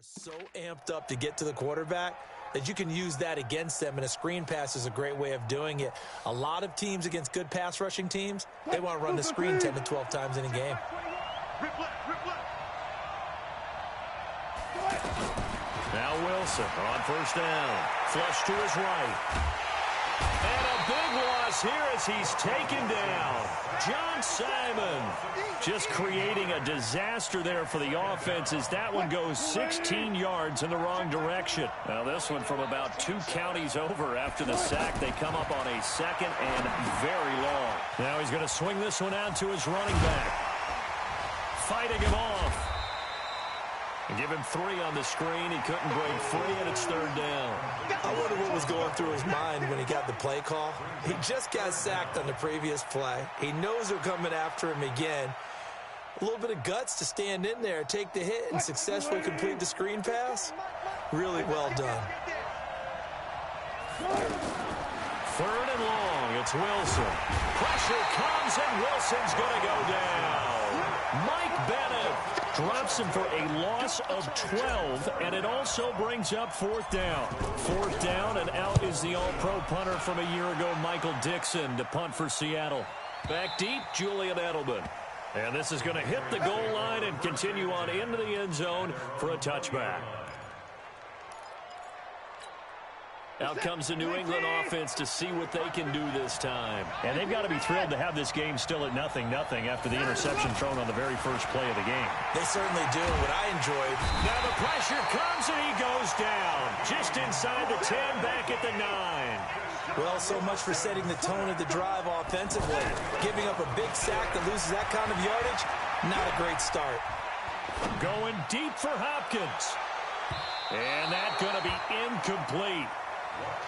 So amped up to get to the quarterback that you can use that against them, and a screen pass is a great way of doing it. A lot of teams against good pass rushing teams, they want to run the screen 10 to 12 times in a game. Now Wilson on first down. Flush to his right. And a big loss here as he's taken down. John Simon just creating a disaster there for the offense as that one goes 16 yards in the wrong direction. Now this one from about 2 counties over after the sack. They come up on a second and very long. Now he's going to swing this one out to his running back. Fighting him off. And give him 3 on the screen. He couldn't break free, and it's third down. I wonder what was going through his mind when he got the play call. He just got sacked on the previous play. He knows they're coming after him again. A little bit of guts to stand in there, take the hit, and successfully complete the screen pass. Really well done. Third and long. It's Wilson. Pressure comes, and Wilson's going to go down. Mike Bennett drops him for a loss of 12, and it also brings up fourth down. Fourth down, and out is the all-pro punter from a year ago, Michael Dixon, to punt for Seattle. Back deep, Julian Edelman. And this is going to hit the goal line and continue on into the end zone for a touchback. Out comes the New England offense to see what they can do this time. And they've got to be thrilled to have this game still at 0-0 after the interception thrown on the very first play of the game. They certainly do. What I enjoyed. Now the pressure comes and he goes down. Just inside the 10, back at the 9. Well, so much for setting the tone of the drive offensively. Giving up a big sack that loses that kind of yardage, not a great start. Going deep for Hopkins. And that's going to be incomplete.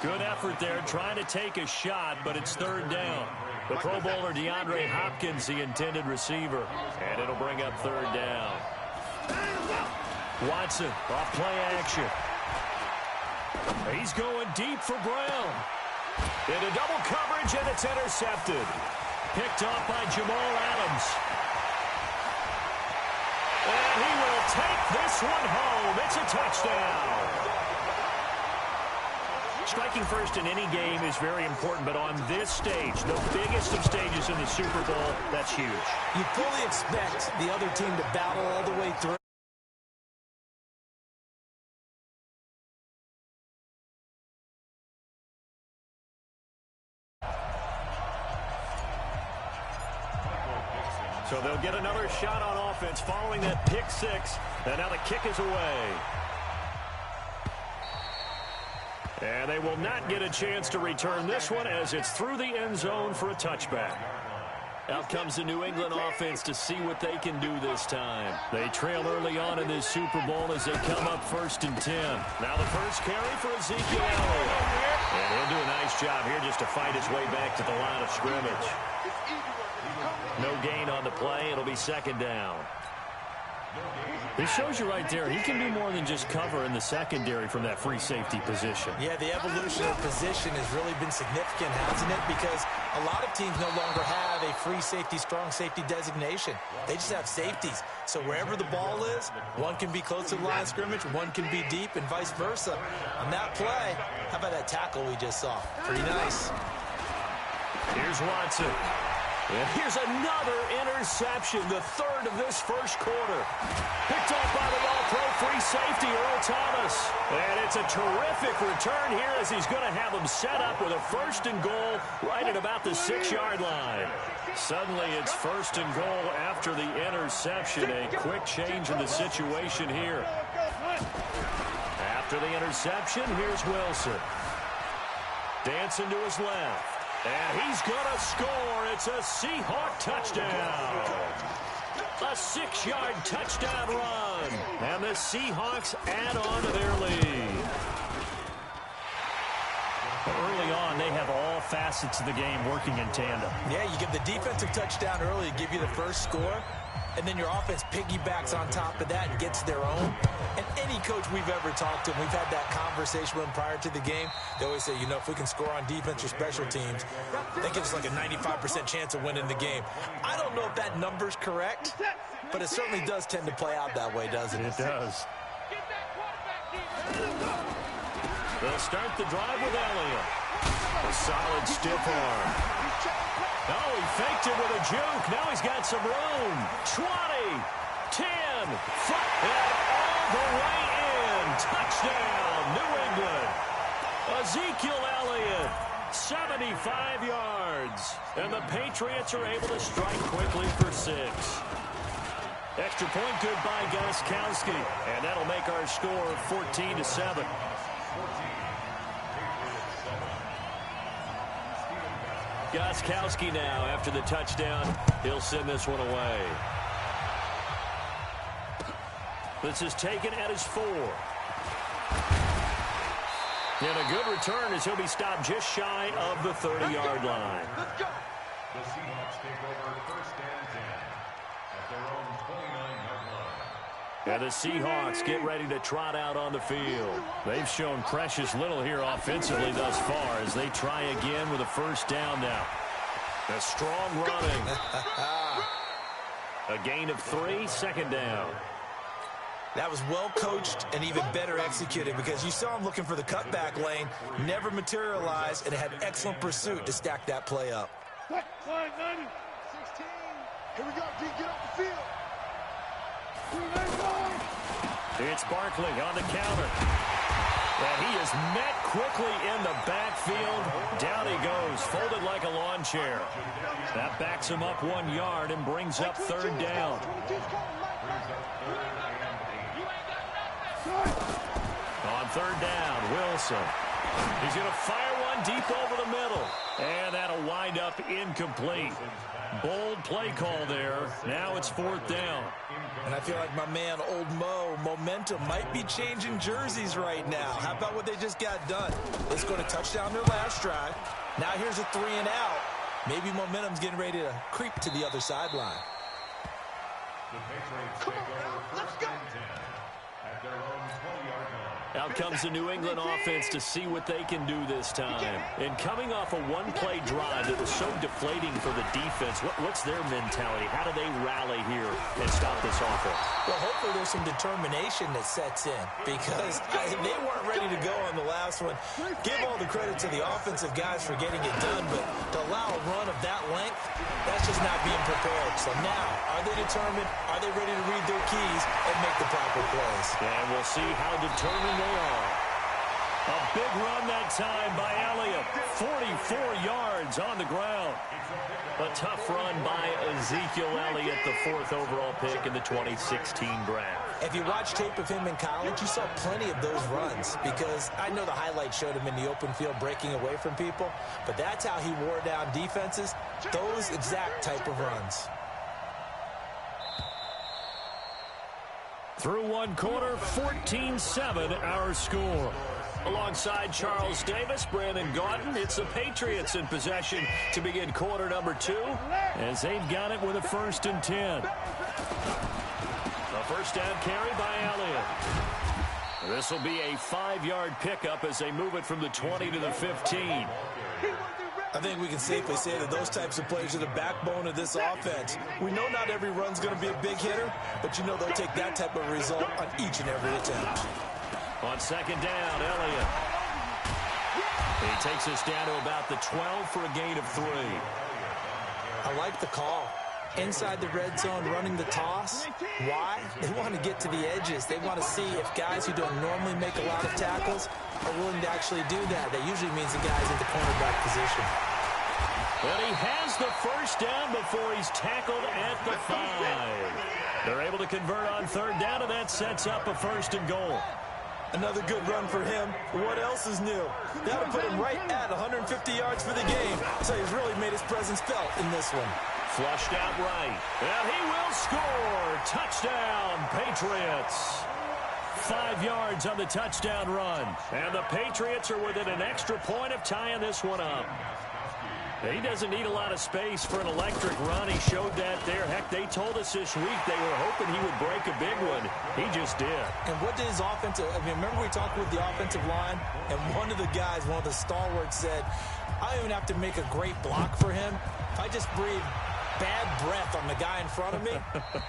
Good effort there, trying to take a shot, but it's third down. The Pro Bowler DeAndre Hopkins, the intended receiver, and it'll bring up third down. Watson, off play action. He's going deep for Brown. Into double coverage, and it's intercepted. Picked off by Jamal Adams. And he will take this one home. It's a touchdown. Striking first in any game is very important, but on this stage, the biggest of stages in the Super Bowl, that's huge. You fully expect the other team to battle all the way through. So they'll get another shot on offense following that pick 6, and now the kick is away. And they will not get a chance to return this one as it's through the end zone for a touchback. Out comes the New England offense to see what they can do this time. They trail early on in this Super Bowl as they come up 1st and 10. Now the first carry for Ezekiel Elliott. And he'll do a nice job here just to fight his way back to the line of scrimmage. No gain on the play. It'll be second down. This shows you right there, he can do more than just cover in the secondary from that free safety position. Yeah, the evolution of position has really been significant, hasn't it? Because a lot of teams no longer have a free safety, strong safety designation. They just have safeties. So wherever the ball is, one can be close to the line of scrimmage, one can be deep, and vice versa. On that play, how about that tackle we just saw? Pretty nice. Here's Watson. And here's another interception, the third of this first quarter. Picked off by the all-pro free safety, Earl Thomas. And it's a terrific return here as he's going to have them set up with a 1st and goal right at about the 6-yard line. Suddenly it's 1st and goal after the interception. A quick change in the situation here. After the interception, here's Wilson. Dancing to his left. And he's going to score. It's a Seahawk touchdown. A 6-yard touchdown run. And the Seahawks add on to their lead. Early on, they have all facets of the game working in tandem. Yeah, you give the defensive touchdown early to give you the first score. And then your offense piggybacks on top of that and gets their own. And any coach we've ever talked to, we've had that conversation with them prior to the game, they always say, you know, if we can score on defense or special teams, that gives us like a 95% chance of winning the game. I don't know if that number's correct, but it certainly does tend to play out that way, doesn't it? It does. They'll start the drive with Elliott. A solid stiff arm. Oh, he faked it with a juke. Now he's got some room. 20, 10, 5, and all the way in. Touchdown, New England. Ezekiel Elliott, 75 yards. And the Patriots are able to strike quickly for 6. Extra point good by Gostkowski. And that'll make our score 14-7. Gostkowski now after the touchdown. He'll send this one away. This is taken at his 4. And a good return as he'll be stopped just shy of the 30-yard line. Let's go. The Seahawks take over first and 10 at their own 29-yard line. And the Seahawks get ready to trot out on the field. They've shown precious little here offensively thus far as they try again with a first down now. A strong running. A gain of 3, second down. That was well coached and even better executed because you saw him looking for the cutback lane, never materialized, and had excellent pursuit to stack that play up. 16. Here we go, D. Get off the field. It's Barkley on the counter. And he is met quickly in the backfield. Down he goes, folded like a lawn chair. That backs him up 1 yard and brings up third down. On third down, Wilson. He's going to fire one deep over the middle. And that'll wind up incomplete. Bold play call there. Now it's fourth down. And I feel like my man, Old Mo, momentum might be changing jerseys right now. How about what they just got done? They scored a touchdown their last drive. Now here's a 3 and out. Maybe momentum's getting ready to creep to the other sideline. The Patriots take over first and 10 at their own 20-yard line. Out comes the New England offense to see what they can do this time. And coming off a one-play drive that was so deflating for the defense, what's their mentality? How do they rally here and stop this offense? Well, hopefully there's some determination that sets in because they weren't ready to go on the last one. Give all the credit to the offensive guys for getting it done, but to allow a run of that length, that's just not being prepared. So now, are they determined? Are they ready to read their keys and make the proper plays? And we'll see how determined they are. A big run that time by Elliott. 44 yards on the ground. A tough run by Ezekiel Elliott, the 4th overall pick in the 2016 draft. If you watch tape of him in college, you saw plenty of those runs because I know the highlights showed him in the open field breaking away from people, but that's how he wore down defenses, those exact type of runs. Through one quarter, 14-7 our score. Alongside Charles Davis, Brandon Gaudin, it's the Patriots in possession to begin quarter number 2 as they've got it with a 1st and 10. A first down carry by Elliott. This will be a 5-yard pickup as they move it from the 20 to the 15. I think we can safely say that those types of plays are the backbone of this offense. We know not every run's going to be a big hitter, but you know they'll take that type of result on each and every attempt. On second down, Elliott. He takes us down to about the 12 for a gain of 3. I like the call. Inside the red zone, running the toss. Why? They want to get to the edges. They want to see if guys who don't normally make a lot of tackles are willing to actually do that. That usually means the guy's in the cornerback position. But he has the first down before he's tackled at the 5. They're able to convert on third down, and that sets up a 1st and goal. Another good run for him. What else is new? That'll put him right at 150 yards for the game. So he's really made his presence felt in this one. Flushed out right. And he will score. Touchdown, Patriots. 5 yards on the touchdown run. And the Patriots are within an extra point of tying this one up. He doesn't need a lot of space for an electric run. He showed that there. Heck, they told us this week they were hoping he would break a big one. He just did. And what did his offensive, remember we talked with the offensive line, and one of the guys, one of the stalwarts said, I don't even have to make a great block for him. If I just breathe bad breath on the guy in front of me,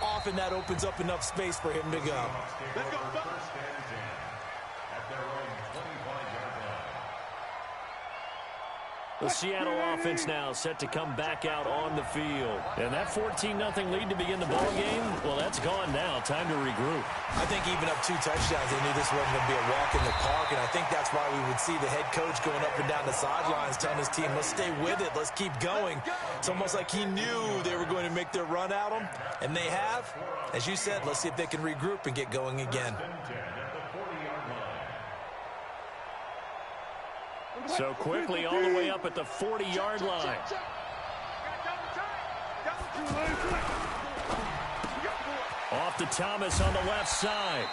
often that opens up enough space for him to go. their own 25-yard line. The Seattle offense now set to come back out on the field. And that 14-0 lead to begin the ball game, well, that's gone now. Time to regroup. I think even up 2 touchdowns, they knew this wasn't going to be a walk in the park, and I think that's why we would see the head coach going up and down the sidelines telling his team, let's stay with it, let's keep going. It's almost like he knew they were going to make their run at him, and they have. As you said, let's see if they can regroup and get going again. So quickly all the way up at the 40-yard line. Off to Thomas on the left side.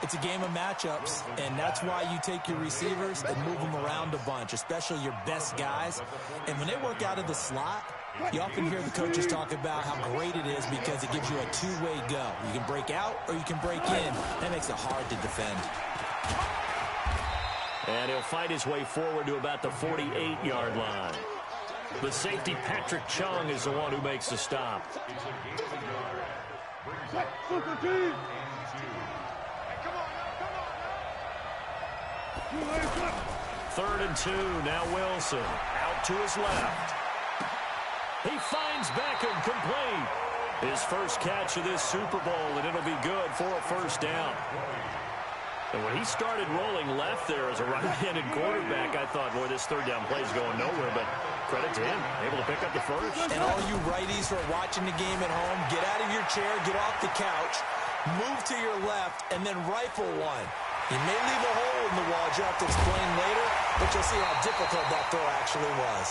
It's a game of matchups, and that's why you take your receivers and move them around a bunch, especially your best guys. And when they work out of the slot, you often hear the coaches talk about how great it is because it gives you a two-way go. You can break out or you can break in. That makes it hard to defend. And he'll fight his way forward to about the 48-yard line. The safety, Patrick Chung, is the one who makes the stop. Third and 2, now Wilson. Out to his left. He finds Beckham, complete. His first catch of this Super Bowl, and it'll be good for a first down. And when he started rolling left there as a right-handed quarterback, I thought, boy, this third down play is going nowhere, but credit to him, able to pick up the first. And all you righties who are watching the game at home, get out of your chair, get off the couch, move to your left, and then rifle one. You may leave a hole in the wall, you'll have to explain later, but you'll see how difficult that throw actually was.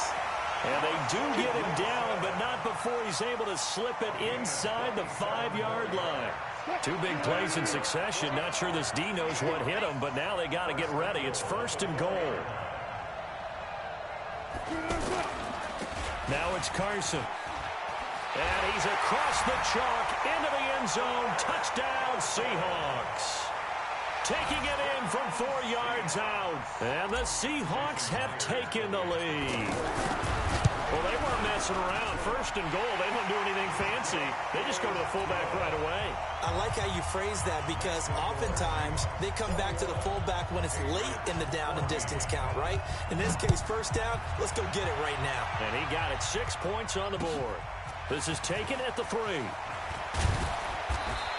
And they do get him down, but not before he's able to slip it inside the 5-yard line. 2 big plays in succession. Not sure this D knows what hit him, but now they got to get ready. It's first and goal. Now it's Carson. And he's across the chalk into the end zone. Touchdown, Seahawks. Taking it in from 4 yards out. And the Seahawks have taken the lead. Well, they weren't messing around. First and goal, they don't do anything fancy. They just go to the fullback right away. I like how you phrase that because oftentimes they come back to the fullback when it's late in the down and distance count, right? In this case, first down, let's go get it right now. And he got it, 6 points on the board. This is taken at the 3.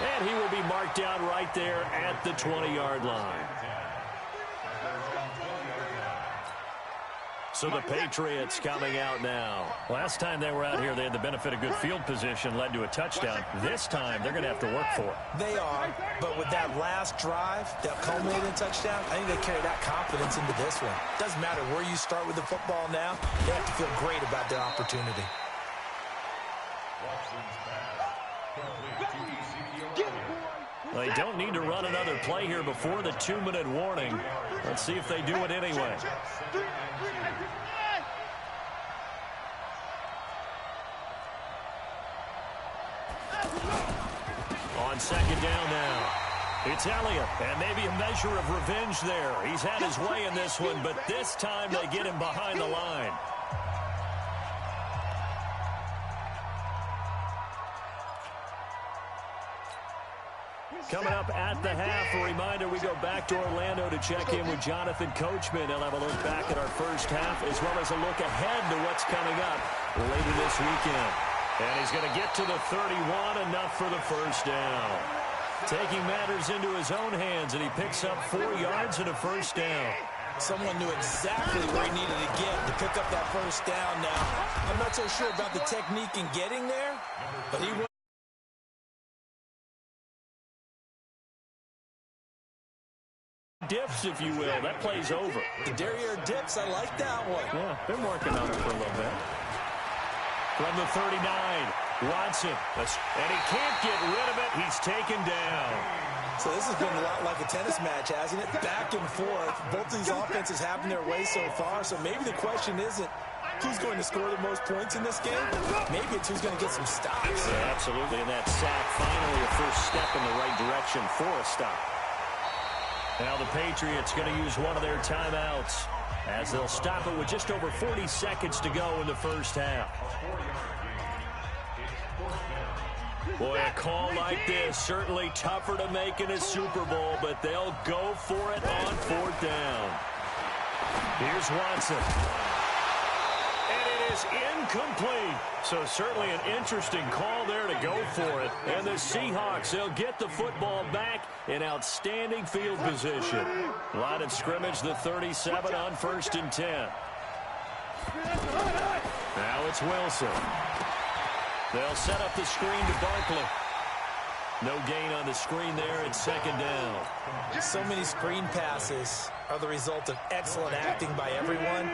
And he will be marked down right there at the 20-yard line. So the Patriots coming out now. Last time they were out here, they had the benefit of good field position, led to a touchdown. This time, they're going to have to work for it. They are, but with that last drive that culminated in touchdown, I think they carry that confidence into this one. Doesn't matter where you start with the football now, they have to feel great about their opportunity. They don't need to run another play here before the 2-minute warning. Let's see if they do it anyway. On second down now, it's Elliott, and maybe a measure of revenge there. He's had his way in this one, but this time they get him behind the line. Coming up at the half, a reminder, we go back to Orlando to check in with Jonathan Coachman. He'll have a look back at our first half as well as a look ahead to what's coming up later this weekend. And he's going to get to the 31, enough for the first down. Taking matters into his own hands, and he picks up 4 yards and a first down. Someone knew exactly where he needed to get to pick up that first down now. I'm not so sure about the technique in getting there, but he went. Dips, if you will. That play's over. The derriere dips, I like that one. Yeah, been working on it for a little bit. From the 39, Watson. And he can't get rid of it. He's taken down. So this has been a lot like a tennis match, hasn't it? Back and forth. Both these offenses having their way so far. So maybe the question isn't who's going to score the most points in this game. Maybe it's who's going to get some stops. Yeah, absolutely. And that sack, finally a first step in the right direction for a stop. Now the Patriots going to use one of their timeouts as they'll stop it with just over 40 seconds to go in the first half. Boy, a call like this, certainly tougher to make in a Super Bowl, but they'll go for it on 4th down. Here's Watson. And it is incomplete. So certainly an interesting call there to go for it. And the Seahawks, they'll get the football back in outstanding field position. Line of scrimmage, the 37 on 1st and 10. Now it's Wilson. They'll set up the screen to Barkley. No gain on the screen there at 2nd down. So many screen passes are the result of excellent acting by everyone,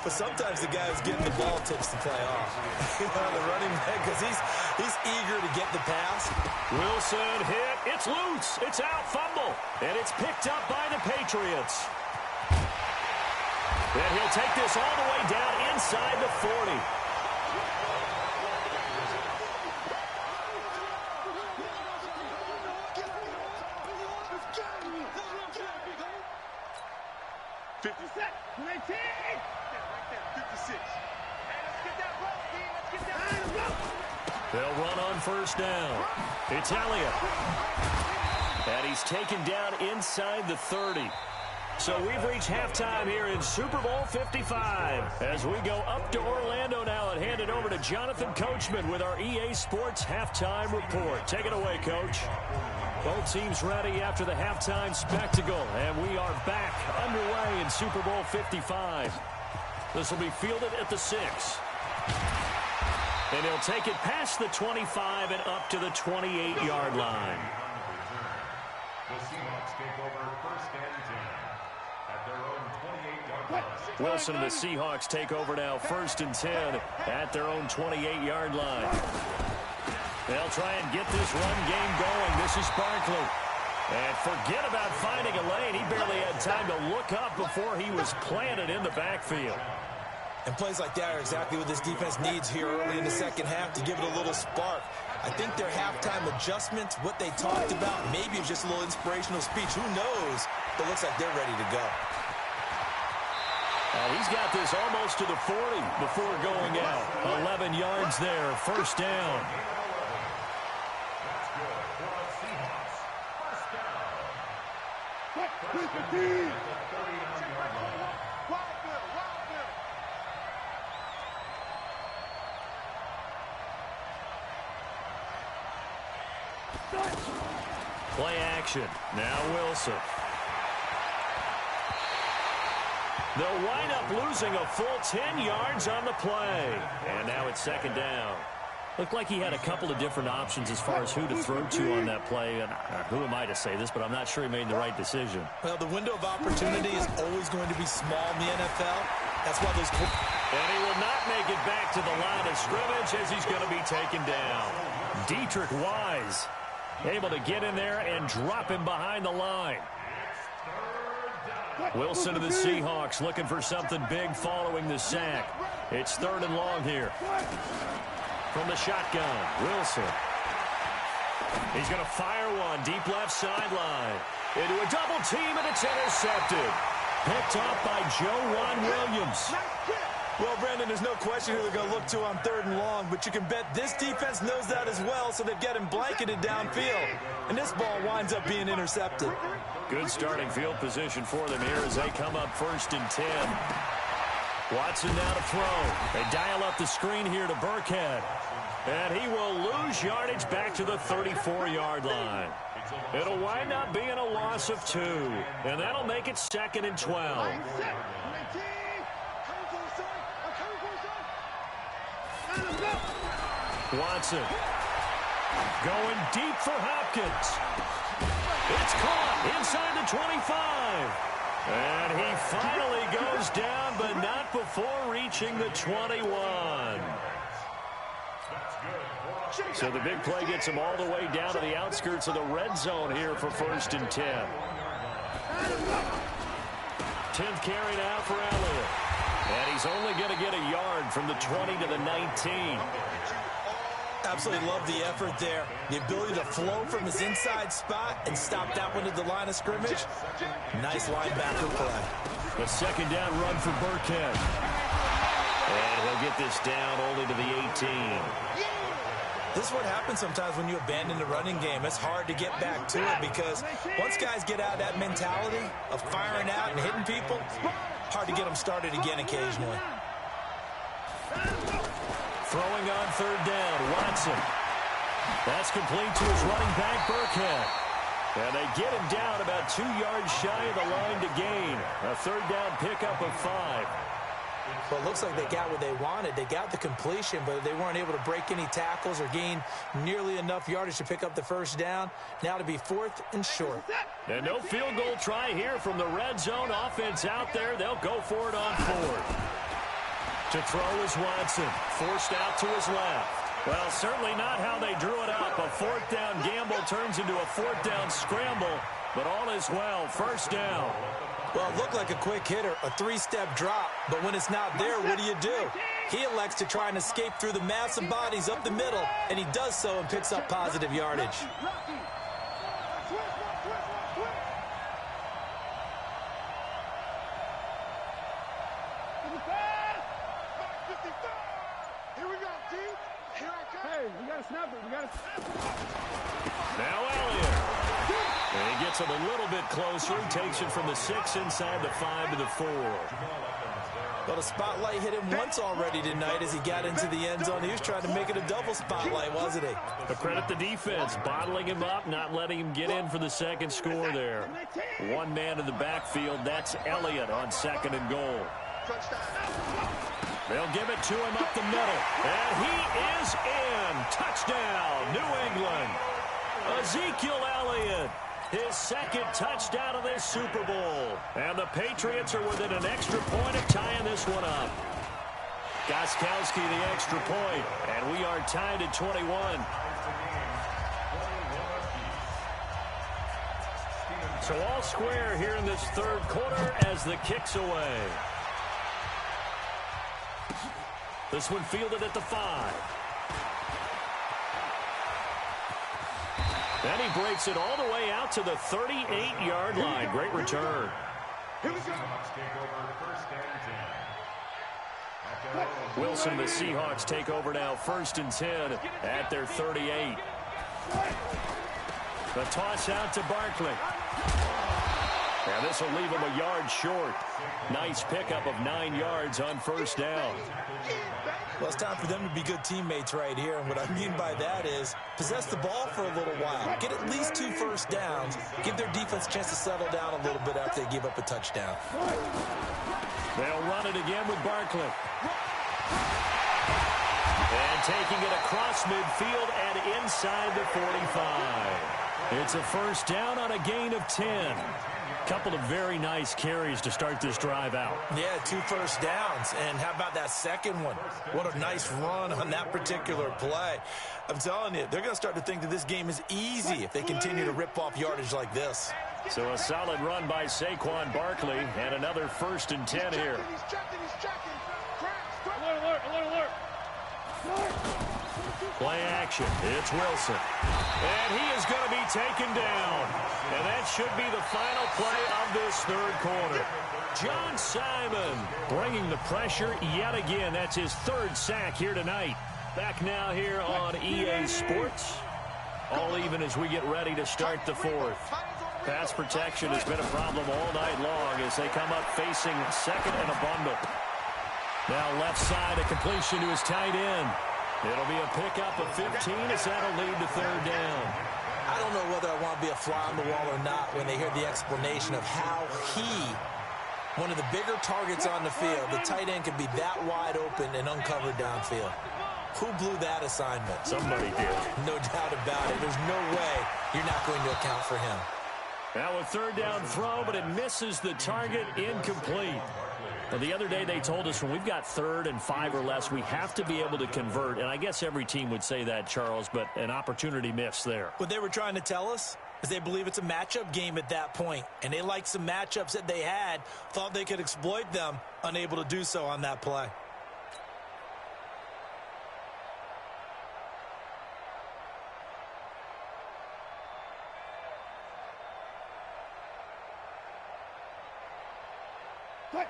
but sometimes the guy who's getting the ball tips the play off. The running back, because he's eager to get the pass. Wilson hit. It's loose. It's out. Fumble. And it's picked up by the Patriots. And he'll take this all the way down inside the 40. They'll run on 1st down. It's Elliott. And he's taken down inside the 30. So we've reached halftime here in Super Bowl 55. As we go up to Orlando now and hand it over to Jonathan Coachman with our EA Sports Halftime Report. Take it away, Coach. Both teams ready after the halftime spectacle. And we are back underway in Super Bowl 55. This will be fielded at the 6. And he'll take it past the 25 and up to the 28-yard line. The Seahawks take over 1st and 10 at their own 28-yard line. Wilson and the Seahawks take over now 1st and 10 at their own 28-yard line. They'll try and get this run game going. This is Barkley. And forget about finding a lane. He barely had time to look up before he was planted in the backfield. And plays like that are exactly what this defense needs here early in the second half to give it a little spark. I think their halftime adjustments, what they talked about, maybe it's just a little inspirational speech. Who knows? But it looks like they're ready to go. He's got this almost to the 40 before going out. 11 yards there, 1st down. That's good for the Seahawks. 1st down. 39-yard line. Play action. Now Wilson. They'll wind up losing a full 10 yards on the play. And now it's 2nd down. Looked like he had a couple of different options as far as who to throw to on that play. And who am I to say this, but I'm not sure he made the right decision. Well, the window of opportunity is always going to be small in the NFL. That's why those... And he will not make it back to the line of scrimmage as he's going to be taken down. Dietrich Wise able to get in there and drop him behind the line. Wilson to the Seahawks looking for something big following the sack. It's 3rd and long here. From the shotgun, Wilson. He's going to fire one deep left sideline. Into a double team, and it's intercepted. Picked off by Joe Williams. Well, Brandon, there's no question who they're going to look to on 3rd and long, but you can bet this defense knows that as well, so they've got him blanketed downfield. And this ball winds up being intercepted. Good starting field position for them here as they come up 1st and 10. Watson now to throw. They dial up the screen here to Burkhead. And he will lose yardage back to the 34-yard line. It'll wind up being a loss of 2. And that'll make it 2nd and 12. Watson going deep for Hopkins. It's caught inside the 25. And he finally goes down, but not before reaching the 21. So the big play gets him all the way down to the outskirts of the red zone here for 1st and 10. 10th carry now for Elliott. And he's only going to get a yard from the 20 to the 19. Absolutely love the effort there. The ability to flow from his inside spot and stop that one at the line of scrimmage. Nice linebacker play. The 2nd down run for Burkhead. And he'll get this down only to the 18. This is what happens sometimes when you abandon the running game. It's hard to get back to it because once guys get out of that mentality of firing out and hitting people, hard to get them started again occasionally. Throwing on third down, Watson. That's complete to his running back, Burkhead. And they get him down about 2 yards shy of the line to gain. A third down pickup of 5. Well, it looks like they got what they wanted. They got the completion, but they weren't able to break any tackles or gain nearly enough yardage to pick up the first down. Now to be 4th and short. And no field goal try here from the red zone offense out there. They'll go for it on 4th. To throw is Watson. Forced out to his left. Well, certainly not how they drew it up. A 4th down gamble turns into a 4th down scramble, but all is well. First down. Well, it looked like a quick hitter, a 3-step drop, but when it's not there, what do? He elects to try and escape through the massive bodies up the middle, and he does so and picks up positive yardage. Now Elliott. And he gets it a little bit closer. Takes it from the 6 inside the 5 to the 4. Well, the spotlight hit him once already tonight as he got into the end zone. He was trying to make it a double spotlight, wasn't he? But credit the defense, bottling him up, not letting him get in for the second score there. One man in the backfield, that's Elliott on 2nd and goal. They'll give it to him up the middle. And he is in. Touchdown, New England. Ezekiel Elliott, his 2nd touchdown of this Super Bowl. And the Patriots are within an extra point of tying this one up. Gostkowski the extra point, and we are tied at 21. So all square here in this 3rd quarter as the kick's away. This one fielded at the 5. Then he breaks it all the way out to the 38-yard line. Great return. Wilson, the Seahawks take over now 1st and 10 at their 38. The toss out to Barkley. And this will leave him a yard short. Nice pickup of 9 yards on 1st down. Well, it's time for them to be good teammates right here. And what I mean by that is possess the ball for a little while. Get at least 2 first downs. Give their defense a chance to settle down a little bit after they give up a touchdown. They'll run it again with Barkley. And taking it across midfield and inside the 45. It's a first down on a gain of 10. Couple of very nice carries to start this drive out. Yeah, 2 first downs. And how about that second one? What a nice run on that particular play. I'm telling you, they're going to start to think that this game is easy if they continue to rip off yardage like this. So a solid run by Saquon Barkley and another 1st and 10 here. Play action. It's Wilson. And he is going to be taken down. And that should be the final play of this 3rd quarter. John Simon bringing the pressure yet again. That's his 3rd sack here tonight. Back now here on EA Sports. All even as we get ready to start the 4th. Pass protection has been a problem all night long as they come up facing 2nd and a bundle. Now left side, a completion to his tight end. It'll be a pickup of 15 as that'll lead to 3rd down. I don't know whether I want to be a fly on the wall or not when they hear the explanation of how one of the bigger targets on the field, the tight end could be that wide open and uncovered downfield. Who blew that assignment? Somebody did. No doubt about it. There's no way you're not going to account for him. Now a 3rd down throw, but it misses the target, incomplete. Well, the other day they told us when we've got 3rd and 5 or less, we have to be able to convert. And I guess every team would say that, Charles, but an opportunity missed there. What they were trying to tell us is they believe it's a matchup game at that point. And they liked some matchups that they had, thought they could exploit them, unable to do so on that play.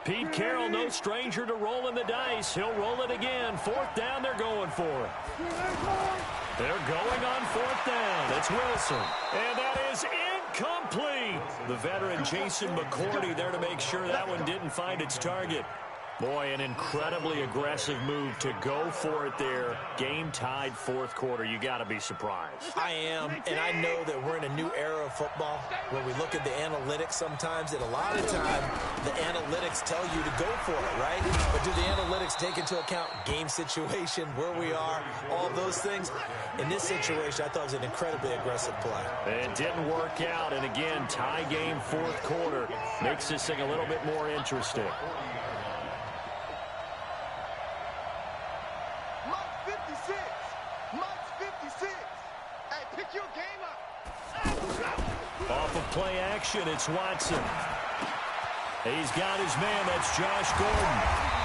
Pete Carroll, no stranger to rolling the dice. He'll roll it again. 4th down, they're going for it. They're going on fourth down. It's Wilson. And that is incomplete. The veteran Jason McCourty there to make sure that one didn't find its target. Boy, an incredibly aggressive move to go for it there. Game tied fourth quarter. You got to be surprised. I am, and I know that we're in a new era of football where we look at the analytics sometimes, and a lot of time the analytics tell you to go for it, right? But do the analytics take into account game situation, where we are, all those things? In this situation, I thought it was an incredibly aggressive play. It didn't work out, and again, tie game fourth quarter makes this thing a little bit more interesting. Off of play action, it's Watson. He's got his man, that's Josh Gordon.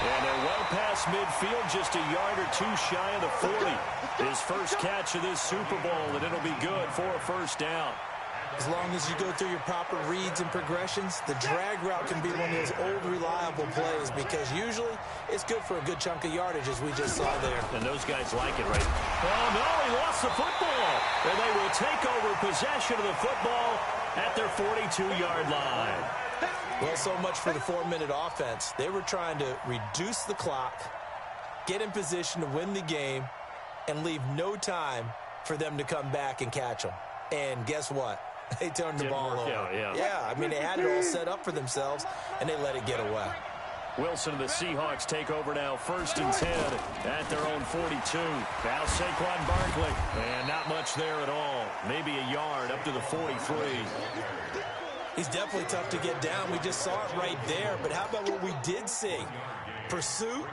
And they're well past midfield, just a yard or two shy of the 40. His first catch of this Super Bowl, and it'll be good for a first down. As long as you go through your proper reads and progressions, the drag route can be one of those old reliable plays because usually it's good for a good chunk of yardage, as we just saw there. And those guys like it, right? Oh, no, he lost the football. And they will take over possession of the football at their 42-yard line. Well, so much for the 4-minute offense. They were trying to reduce the clock, get in position to win the game, and leave no time for them to come back and catch them. And guess what? They turned the ball over. Yeah, I mean, they had it all set up for themselves, and they let it get away. Wilson and the Seahawks take over now, 1st and 10 at their own 42. Now Saquon Barkley, and not much there at all. Maybe a yard up to the 43. He's definitely tough to get down. We just saw it right there, but how about what we did see? Pursuit,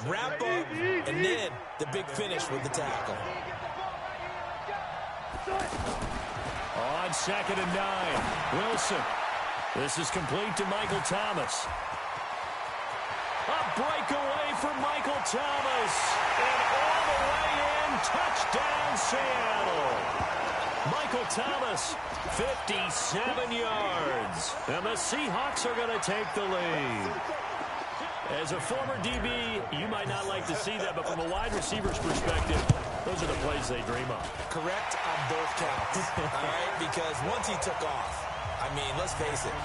wrap up, and then the big finish with the tackle. On 2nd and 9, Wilson. This is complete to Michael Thomas. A breakaway for Michael Thomas. And all the way in, touchdown Seattle. Michael Thomas, 57 yards. And the Seahawks are going to take the lead. As a former DB, you might not like to see that, but from a wide receiver's perspective, those are the plays they dream of. Correct on both counts, all right? Because once he took off, I mean, let's face it,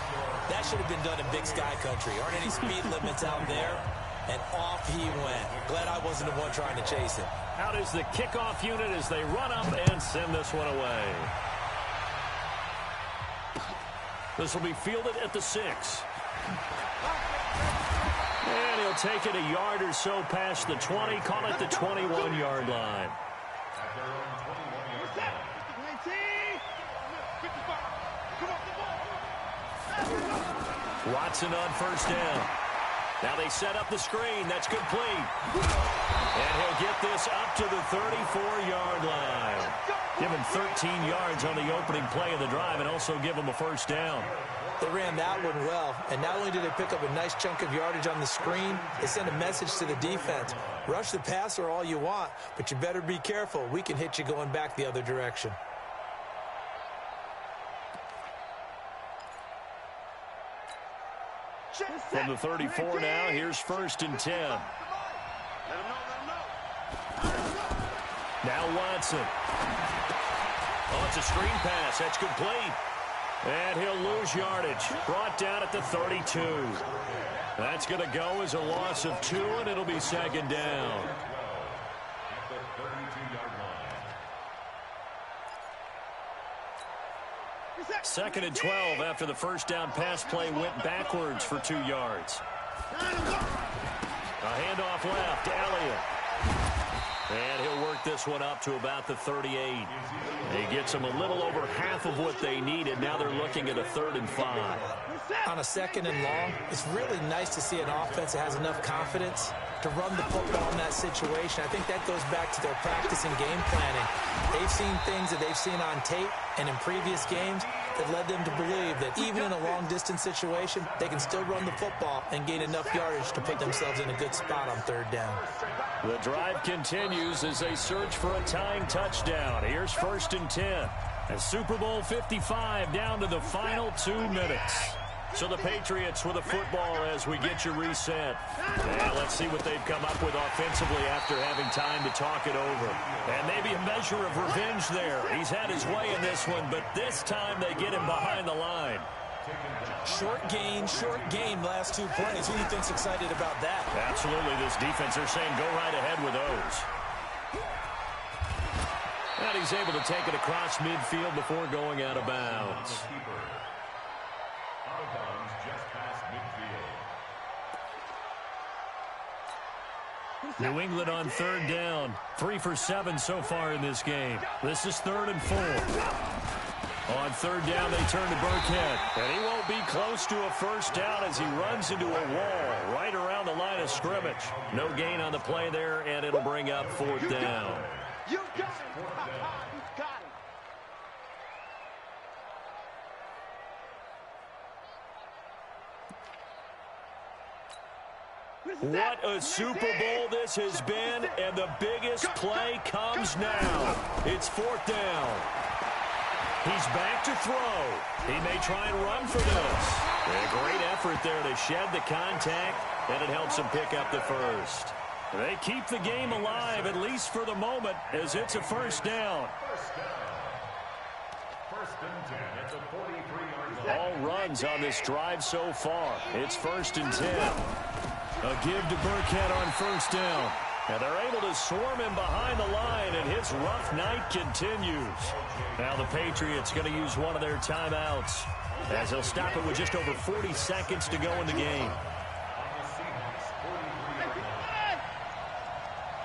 that should have been done in Big Sky Country. Aren't any speed limits out there? And off he went. Glad I wasn't the one trying to chase him. Out is the kickoff unit as they run up and send this one away. This will be fielded at the 6. And he'll take it a yard or so past the 20, call it the 21-yard line. Watson on 1st down. Now they set up the screen. That's complete. And he'll get this up to the 34-yard line. Give him 13 yards on the opening play of the drive and also give him a first down. They ran that one well, and not only did they pick up a nice chunk of yardage on the screen, they sent a message to the defense. Rush the passer all you want, but you better be careful. We can hit you going back the other direction. From the 34 now, here's 1st and 10. Now Watson. Oh, it's a screen pass. That's complete. And he'll lose yardage. Brought down at the 32. That's going to go as a loss of 2, and it'll be 2nd down. 2nd and 12 after the first down pass play went backwards for 2 yards. A handoff left to Elliott. And he'll work this one up to about the 38. He gets them a little over half of what they needed. Now they're looking at a 3rd and 5. On a 2nd and long, it's really nice to see an offense that has enough confidence to run the football in that situation. I think that goes back to their practice and game planning. They've seen things that they've seen on tape and in previous games that led them to believe that even in a long-distance situation, they can still run the football and gain enough yardage to put themselves in a good spot on 3rd down. The drive continues as they search for a tying touchdown. Here's 1st and 10. As Super Bowl 55 down to the final 2 minutes. So the Patriots with a football as we get you reset. And let's see what they've come up with offensively after having time to talk it over. And maybe a measure of revenge there. He's had his way in this one, but this time they get him behind the line. Short game, last 2 plays. Who do you think's excited about that? Absolutely, this defense, they're saying go right ahead with those. And he's able to take it across midfield before going out of bounds. Out of bounds just past midfield. New England on third down. 3 for 7 so far in this game. This is 3rd and 4. On third down, they turn to Burkhead. And he won't be close to a first down as he runs into a wall right around the line of scrimmage. No gain on the play there, and it'll bring up 4th down. You got it. You got it. What a Super Bowl this has been, and the biggest play comes now. It's 4th down. He's back to throw. He may try and run for this. A great effort there to shed the contact, and it helps him pick up the first. They keep the game alive, at least for the moment, as it's a first down. First and 10 at the 43-yard line. All runs on this drive so far. It's 1st and 10. A give to Burkhead on first down. And they're able to swarm him behind the line, and his rough night continues. Now the Patriots going to use one of their timeouts, as they'll stop it with just over 40 seconds to go in the game.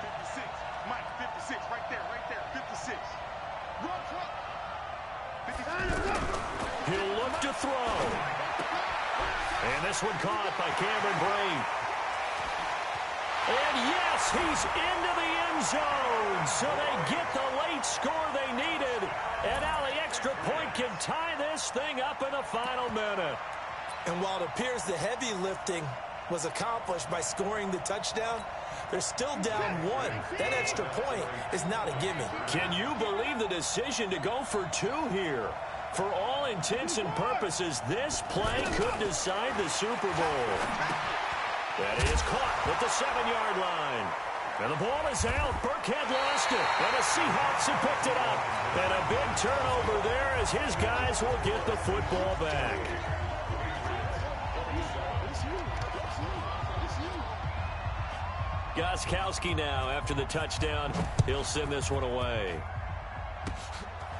56, Mike, 56, right there, 56. Run, 56. He'll look to throw. And this one caught by Cameron Brate. And yes, he's into the end zone. So they get the late score they needed. And now the extra point can tie this thing up in the final minute. And while it appears the heavy lifting was accomplished by scoring the touchdown, they're still down 1. That extra point is not a gimme. Can you believe the decision to go for 2 here? For all intents and purposes, this play could decide the Super Bowl. That is caught at the 7-yard line. And the ball is out. Burkhead lost it. And the Seahawks have picked it up. And a big turnover there as his guys will get the football back. Gostkowski now after the touchdown. He'll send this one away.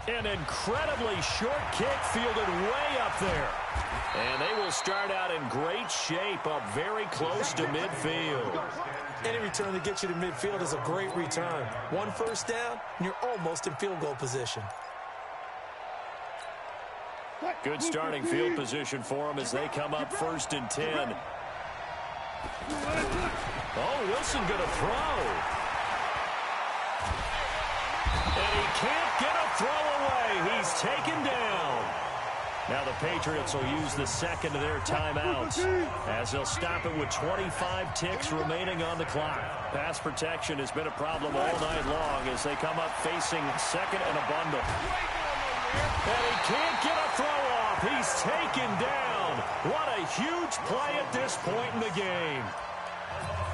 An incredibly short kick fielded way up there. And they will start out in great shape up very close to midfield. Any return to get you to midfield is a great return. 1 first down, and you're almost in field goal position. Good starting field position for them as they come up 1st and 10. Oh, Wilson going to throw. And he can't get a throw away. He's taken down. Now the Patriots will use the second of their timeouts as they'll stop it with 25 ticks remaining on the clock. Pass protection has been a problem all night long as they come up facing second and a bundle. And he can't get a throw off. He's taken down. What a huge play at this point in the game.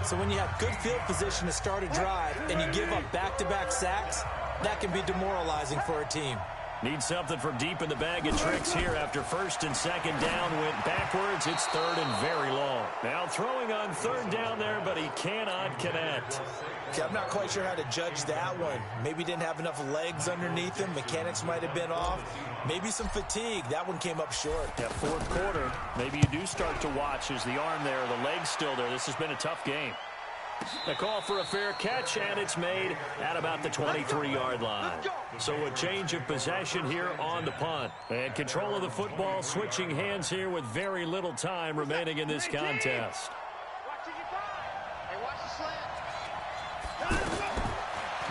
So when you have good field position to start a drive and you give up back-to-back sacks, that can be demoralizing for a team. Need something from deep in the bag of tricks here after 1st and 2nd down went backwards. It's 3rd and very long. Now throwing on 3rd down there, but he cannot connect. Okay, I'm not quite sure how to judge that one. Maybe didn't have enough legs underneath him. Mechanics might have been off. Maybe some fatigue. That one came up short. Yeah, 4th quarter. Maybe you do start to watch as the arm there, the leg's still there. This has been a tough game. A call for a fair catch, and it's made at about the 23-yard line. So a change of possession here on the punt. And control of the football switching hands here with very little time remaining in this contest.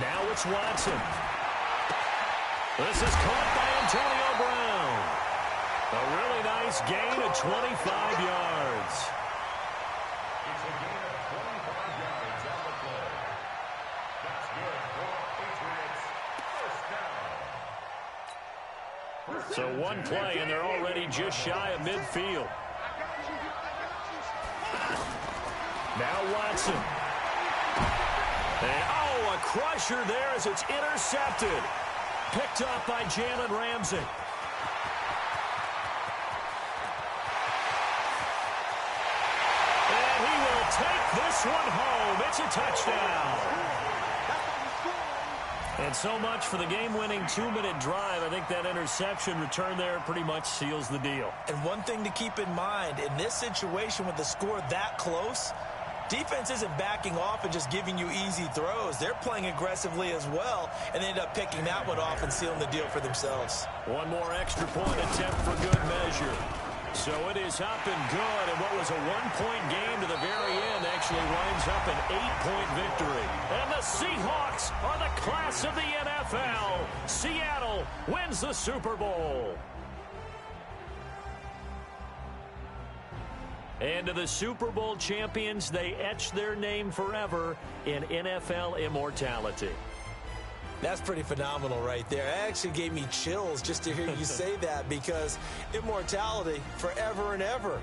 Now it's Watson. This is caught by Antonio Brown. A really nice gain of 25 yards. It's a gain of 25 yards on the play. That's good for Patriots. First down. So one play, and they're already just shy of midfield. Now Watson. And, oh, a crusher there as it's intercepted. Picked up by Jalen Ramsey. And he will take this one home. It's a touchdown. And so much for the game-winning 2-minute drive. I think that interception return there pretty much seals the deal. And one thing to keep in mind, in this situation with the score that close, defense isn't backing off and just giving you easy throws. They're playing aggressively as well, and they end up picking that one off and sealing the deal for themselves. One more extra point attempt for good measure. So it is up and good, and what was a 1-point game to the very end actually winds up an 8-point victory. And the Seahawks are the class of the NFL. Seattle wins the Super Bowl. And to the Super Bowl champions, they etch their name forever in NFL immortality. That's pretty phenomenal right there. It actually gave me chills just to hear you say that, because immortality forever and ever.